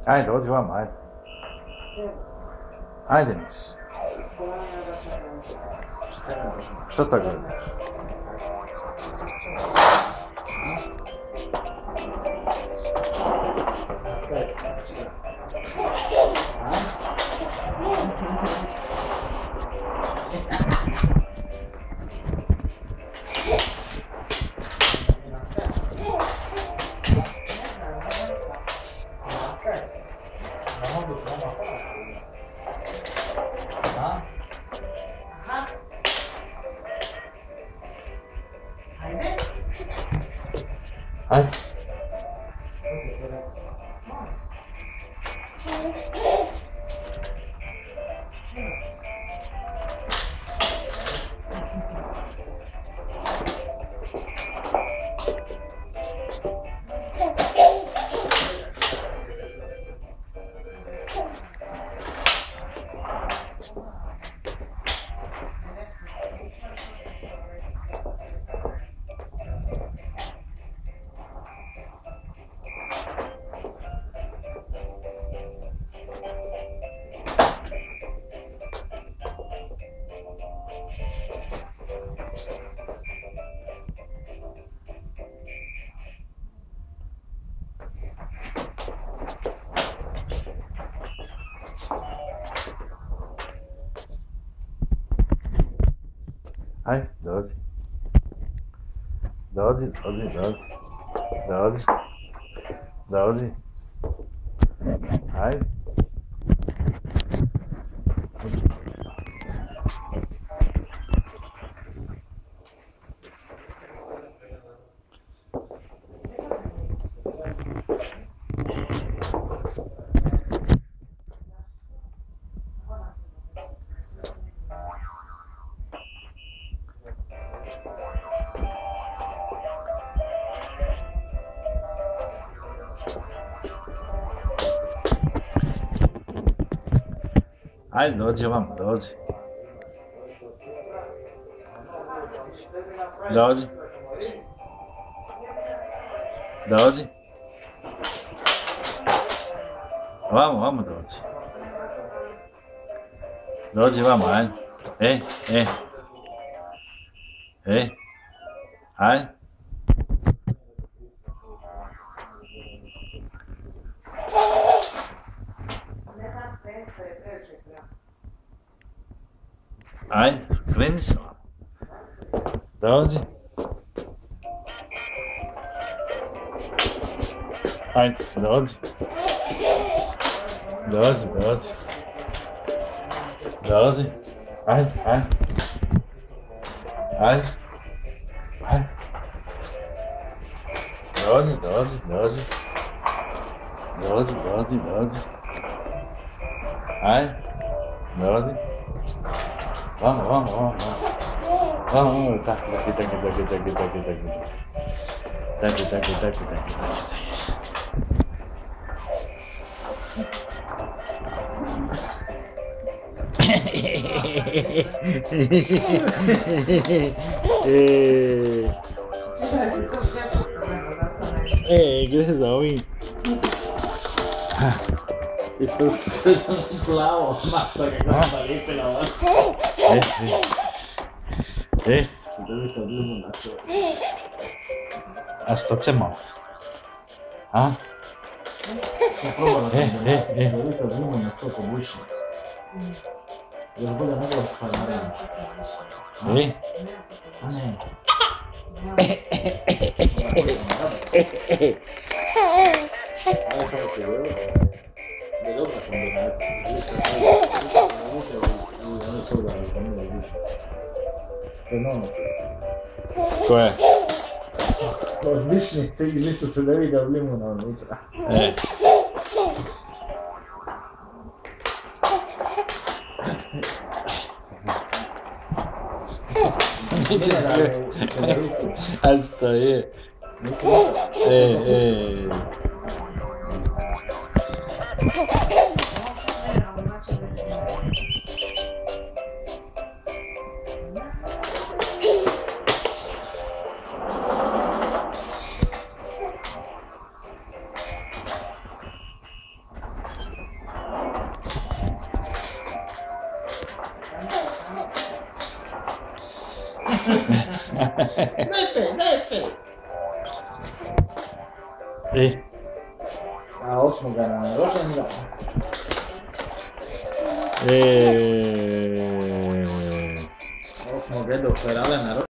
Ajde, dođi vamo, ajde. Ajde, Miš. Što tako gledaš? Ajde. Ajde, dođi. Dođi. Ajde. Ajde, dođi ovamo, dođi. Vamo dođi. Dođi vamo, ajde. Ajde. Ajde, kreni se vam. Dođi. Ajde, dođi. Ajde. Dođi. Ajde, dođi. Vamo. Tako. Gre se za ovim. Isto plavo, masa kako sam lijepila ovako. Se dobite odlimu na to. A što ćemo? A? Sam probala da dobite odlimu na to pobušno. Jer bude nego sa naredom. A ne. Ajde samo ti vjerujem. Je dobra kombinacija. Ono soda, vanila i više. To je nono. Ko je? Od višnjice i ništa se ne vidi od limuna unutra. A što je? A 8. na rođendan. Ovo smo gledali Ferale na rođendan.